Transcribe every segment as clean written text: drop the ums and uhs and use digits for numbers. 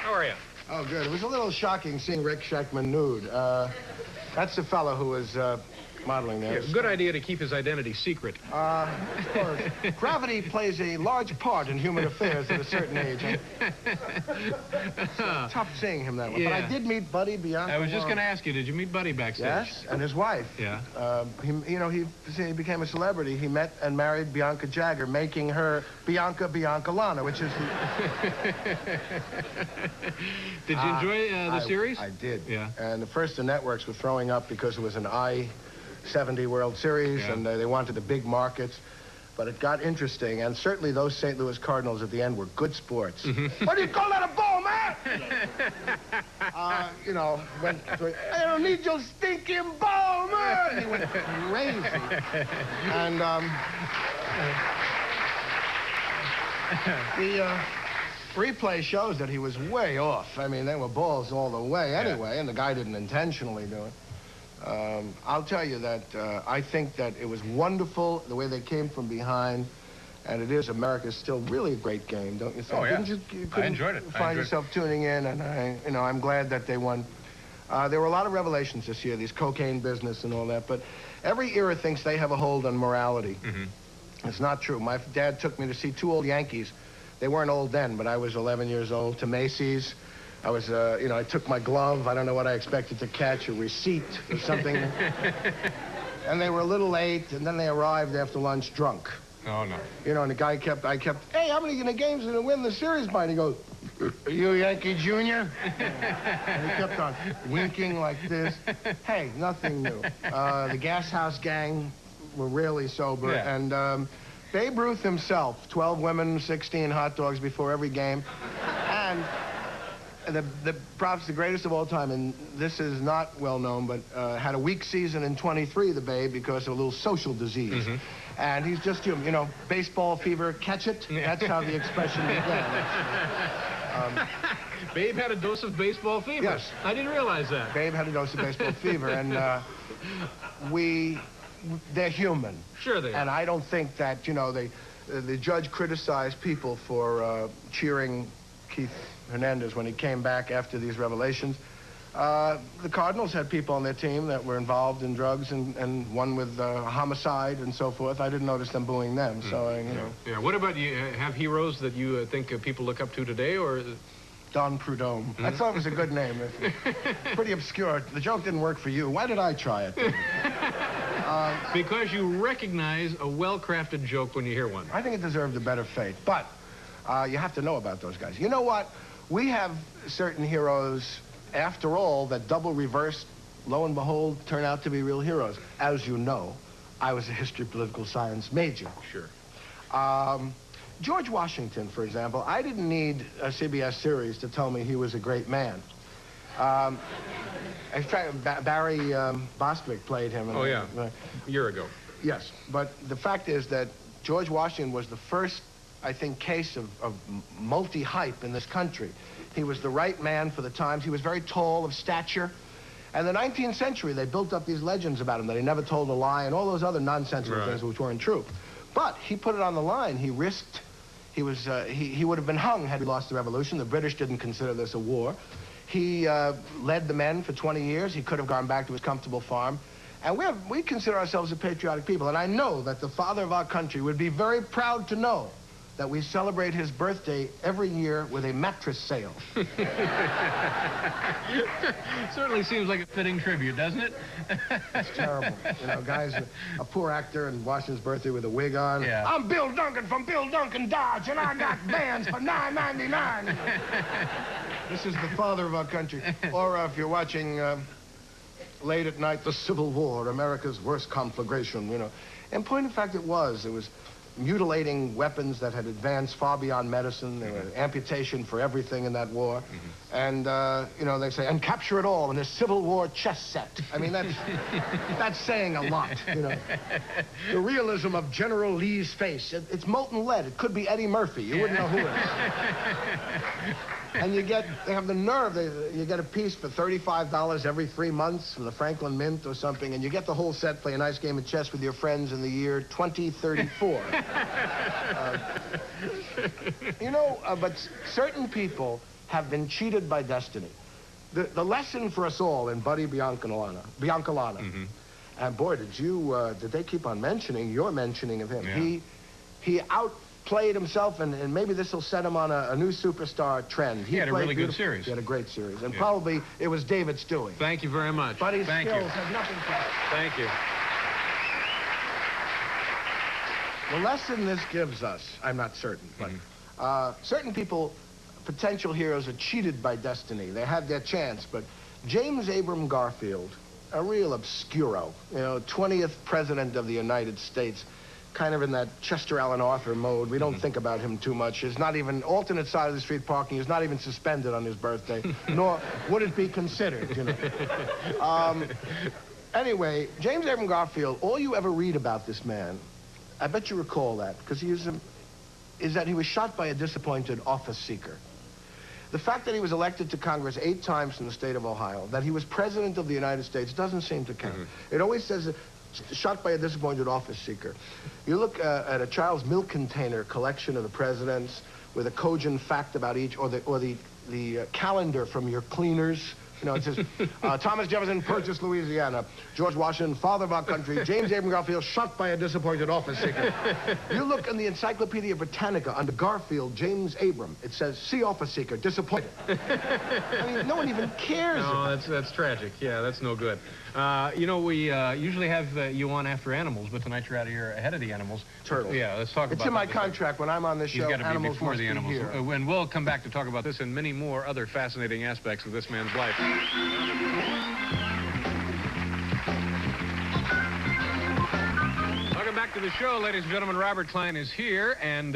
How are you? Oh, good. It was a little shocking seeing Rick Scheckman nude. That's the fellow who was modeling there. Yeah, good idea to keep his identity secret. Of course. Gravity plays a large part in human affairs at a certain age. It's tough seeing him that way. Yeah. But I did meet Buddy Bianca. I was just going to ask you, did you meet Buddy backstage? Yes, and his wife. Yeah. He became a celebrity. He met and married Bianca Jagger, making her Bianca Biancalana, which is... Did you enjoy the series? I did. Yeah. And at first the networks were throwing up because it was an I-70 World Series, yeah. and they wanted the big markets. But it got interesting, and certainly those St. Louis Cardinals at the end were good sports. Mm-hmm. What do you call that, a ball, man? I don't need your stinking ball, man! He went crazy. And, the replay shows that he was way off. I mean, they were balls all the way anyway, yeah. And the guy didn't intentionally do it. I'll tell you that I think that it was wonderful the way they came from behind, and it is America's still really a great game, don't you think? Oh, yeah. You I enjoyed it. Find yourself tuning in, and I'm glad that they won. There were a lot of revelations this year, these cocaine business and all that, but every era thinks they have a hold on morality. Mm-hmm. It's not true. My dad took me to see two old Yankees. They weren't old then, but I was 11 years old, to Macy's. I was, I took my glove. I don't know what I expected to catch, a receipt or something. And they were a little late, and then they arrived after lunch drunk. Oh, no. And the guy I kept, hey, how many games are going to win the series by? And he goes, are you Yankee Jr.? And he kept on winking like this. Hey, nothing new. The Gas House Gang were really sober. Yeah. And Babe Ruth himself, 12 women, 16 hot dogs before every game. And... perhaps the greatest of all time, and this is not well known, but had a weak season in 23, the Babe, because of a little social disease. Mm-hmm. And he's just human. Baseball fever, catch it? Yeah. That's how the expression began. Babe had a dose of baseball fever. Yes. I didn't realize that. Babe had a dose of baseball fever, and they're human. Sure they are. And I don't think that, the judge criticized people for cheering Keith Hernandez when he came back after these revelations. The Cardinals had people on their team that were involved in drugs and one with homicide and so forth. I didn't notice them booing them, so, Yeah, what about you? Have heroes that you think people look up to today, or... Don Prudhomme. Mm-hmm. I thought it was a good name. Pretty obscure. The joke didn't work for you. Why did I try it? Because you recognize a well-crafted joke when you hear one. I think it deserved a better fate, but you have to know about those guys. You know what? We have certain heroes, after all, that double reversed, lo and behold, turn out to be real heroes. As you know, I was a history political science major. Sure. George Washington, for example, I didn't need a CBS series to tell me he was a great man. Barry Bostwick played him. Oh, yeah, a year ago. Yes, but the fact is that George Washington was the first, I think, case of multi-hype in this country. He was the right man for the times. He was very tall, of stature. And the 19th century, they built up these legends about him, that he never told a lie and all those other nonsensical things which weren't true. But he put it on the line. He risked. He would have been hung had he lost the revolution. The British didn't consider this a war. He led the men for 20 years. He could have gone back to his comfortable farm. And we consider ourselves a patriotic people. And I know that the father of our country would be very proud to know that we celebrate his birthday every year with a mattress sale. Certainly seems like a fitting tribute, doesn't it? It's terrible. Guys, a poor actor in Washington's birthday with a wig on. Yeah. I'm Bill Duncan from Bill Duncan Dodge, and I got bands for $9.99. This is the father of our country. Or if you're watching late at night, the Civil War, America's worst conflagration, In point of fact, it was mutilating weapons that had advanced far beyond medicine. There was amputation for everything in that war. Mm-hmm. And, they say, and capture it all in a Civil War chess set. I mean, that's saying a lot, The realism of General Lee's face. It's molten lead. It could be Eddie Murphy. You wouldn't know who it is. And they have the nerve, you get a piece for $35 every 3 months from the Franklin Mint or something, and you get the whole set, play a nice game of chess with your friends in the year 2034. But certain people have been cheated by destiny. The lesson for us all in Buddy Biancalana. Mm-hmm. And boy, did they keep on mentioning your mentioning of him. Yeah. He outplayed himself, and maybe this will set him on a new superstar trend. He had a really good series. He had a great series, and probably it was David's doing. Thank you very much. Buddy's skills have nothing to Thank you. The lesson this gives us, I'm not certain, but certain people, potential heroes, are cheated by destiny. They had their chance, but James Abram Garfield, a real obscuro, 20th president of the United States, kind of in that Chester Alan Arthur mode. We don't think about him too much. He's not even alternate side of the street parking. He's not even suspended on his birthday, nor would it be considered, Anyway, James Abram Garfield, all you ever read about this man, I bet you recall that, because is that he was shot by a disappointed office seeker. The fact that he was elected to Congress 8 times in the state of Ohio, that he was president of the United States, doesn't seem to count. It always says shot by a disappointed office seeker. You look at a child's milk container collection of the presidents with a cogent fact about each, or the calendar from your cleaners. It says, Thomas Jefferson purchased Louisiana. George Washington, father of our country. James Abram Garfield, shot by a disappointed office seeker. You look in the Encyclopedia Britannica under Garfield, James Abram. It says, see office seeker, disappointed. I mean, no one even cares. No, that's tragic. Yeah, that's no good. We usually have you on after animals, but tonight you're out of here ahead of the animals. Turtles. Yeah, let's talk about It's in my contract. When I'm on this show, You've got to be animals before must the be animals. here. And we'll come back to talk about this and many more other fascinating aspects of this man's life. Welcome back to the show, ladies and gentlemen. Robert Klein is here, and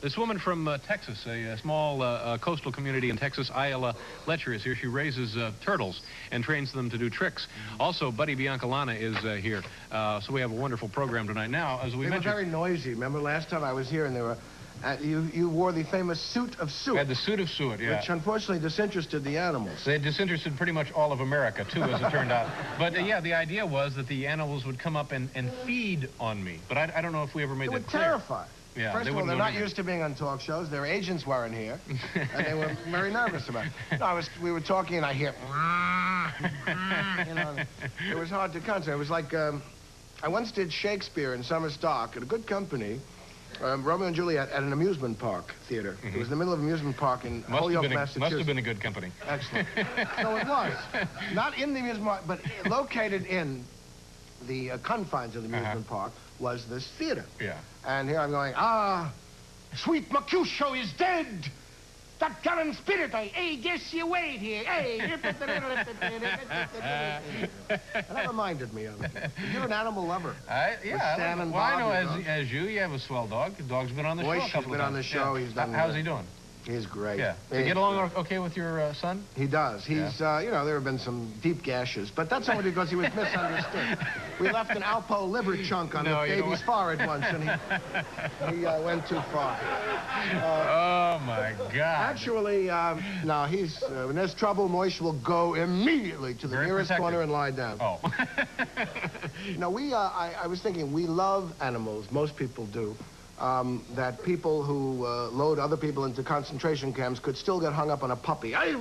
this woman from Texas, a small coastal community in Texas, Ayala Letcher, is here. She raises turtles and trains them to do tricks. Also, Buddy Biancalana is here. So we have a wonderful program tonight. Now, as we They mentioned... were very noisy. Remember last time I was here and they were... you wore the famous suit of suet. We had the suit of suet, yeah. Which unfortunately disinterested the animals. They disinterested pretty much all of America, too, as it turned out. But, yeah, the idea was that the animals would come up and feed on me. But I don't know if we ever made that clear. They were terrified. Yeah, First of all, they're not used to being on talk shows. Their agents weren't here, and they were very nervous about it. No, we were talking, and I hear, it was hard to concentrate. It was like, I once did Shakespeare in summer stock at a good company, Romeo and Juliet, at an amusement park theater. It was in the middle of an amusement park in Holyoke, Massachusetts. Must have been a good company. Excellent. So it was. Not in the amusement park, but located in the confines of the amusement park was this theater. Yeah. And here I'm going, sweet Mercutio is dead. That gallant spirit, hey, guess you wait here, hey. And that reminded me of it. You're an animal lover. Yeah. Sam and well, I know Bob, as you have a swell dog. The dog's been on the show a couple of times. He's been on the show. Yeah. He's done. How's he doing? He's great. Yeah. Does he get along okay with your son? He does. He's, there have been some deep gashes, but that's only because he was misunderstood. We left an Alpo liver chunk on the baby's forehead once, and he went too far. Oh, my God. Actually, no, he's, when there's trouble, Moish will go immediately to the nearest corner and lie down. Oh. I was thinking, we love animals, most people do. That people who load other people into concentration camps could still get hung up on a puppy. A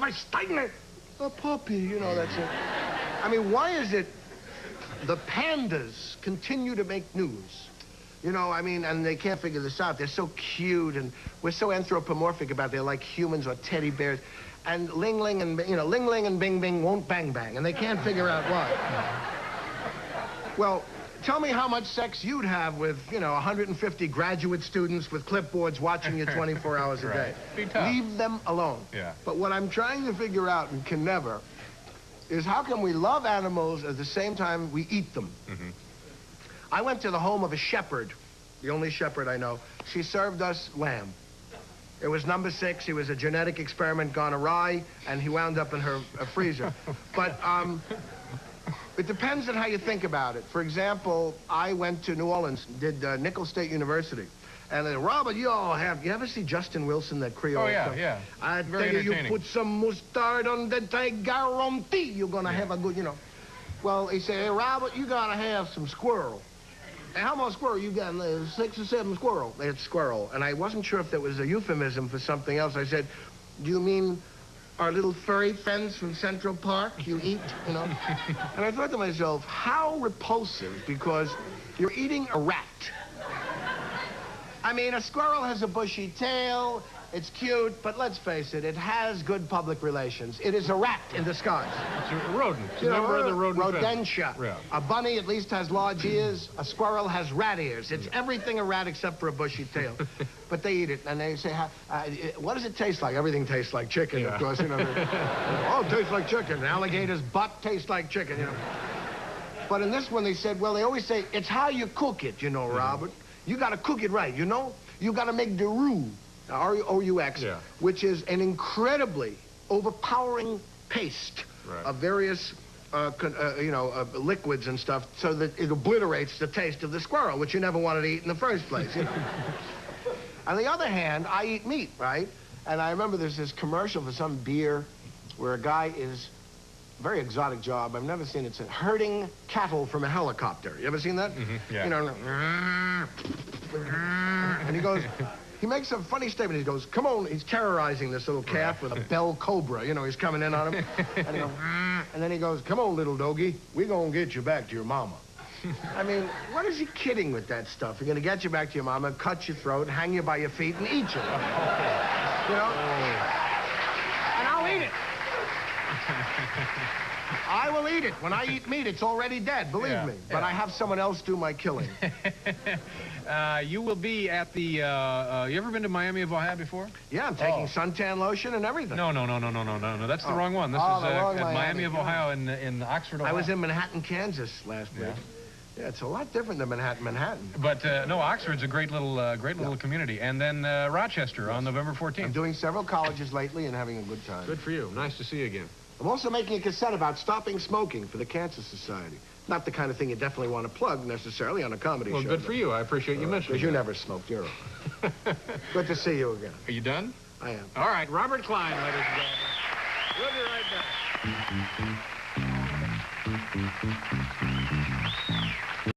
puppy, that's it. I mean, why is it the pandas continue to make news? And they can't figure this out. They're so cute, and we're so anthropomorphic about they're like humans or teddy bears. And Ling Ling and, Ling Ling and Bing Bing won't bang bang, and they can't figure out why. Well, tell me how much sex you'd have with, 150 graduate students with clipboards watching you 24 hours a day. Be tough. Leave them alone. Yeah. But what I'm trying to figure out, and can never, is how can we love animals at the same time we eat them? I went to the home of a shepherd, the only shepherd I know. She served us lamb. It was number 6. He was a genetic experiment gone awry, and he wound up in her freezer. But, it depends on how you think about it. For example, I went to New Orleans, did Nicholls State University. And Robert, you ever see Justin Wilson, that Creole? Oh, yeah, yeah. I tell you put some mustard on that, I guarantee you're going to have a good, Well, he said, hey, Robert, you got to have some squirrel. And how much squirrel you got? 6 or 7 squirrel. It's squirrel. And I wasn't sure if that was a euphemism for something else. I said, do you mean our little furry friends from Central Park. You eat, you know. And I thought to myself, how repulsive, because you're eating a rat. I mean, a squirrel has a bushy tail. It's cute, but let's face it, it has good public relations. It is a rat in disguise. It's a rodent. It's You a know, member of the rodent family. rodentia. Yeah. A bunny at least has large ears. A squirrel has rat ears. It's everything a rat except for a bushy tail. But they eat it, and they say, what does it taste like? Everything tastes like chicken, Yeah. of course. You know, oh, it tastes like chicken. An alligator's butt tastes like chicken, you know. But in this one, they said, well, they always say, it's how you cook it, you know, Robert. You got to cook it right, you know? You got to make the roux, R-O-U-X, Yeah. which is an incredibly overpowering paste of various, liquids and stuff, so that it obliterates the taste of the squirrel, which you never wanted to eat in the first place, you know? On the other hand, I eat meat, right? And I remember there's this commercial for some beer where a guy is, very exotic job, I've never seen it, it's herding cattle from a helicopter. You ever seen that? Mm-hmm. Yeah. You know, and he goes, he makes a funny statement. He goes, come on, he's terrorizing this little calf with a bell cobra. You know, he's coming in on him. And, and then he goes, come on, little doggy, we're going to get you back to your mama. I mean, what is he kidding with that stuff? You're going to get you back to your mama, cut your throat, hang you by your feet, and eat you. You know? And I'll eat it. I will eat it. When I eat meat, it's already dead, believe me. But I have someone else do my killing. You will be at the, you ever been to Miami of Ohio before? Yeah, I'm taking suntan lotion and everything. No. That's the wrong one. This is the wrong at Miami. Miami of Ohio in Oxford, Ohio. I was in Manhattan, Kansas last week. Yeah, it's a lot different than Manhattan. But no, Oxford's a great little community. And then Rochester on November 14th. I'm doing several colleges lately and having a good time. Good for you. Nice to see you again. I'm also making a cassette about stopping smoking for the Cancer Society. Not the kind of thing you definitely want to plug necessarily on a comedy show. Well, good for you. I appreciate you mentioning Because you that. never smoked. You're all right. Good to see you again. Are you done? I am. All right, Robert KLEIN, ladies and gentlemen. We'll be right back.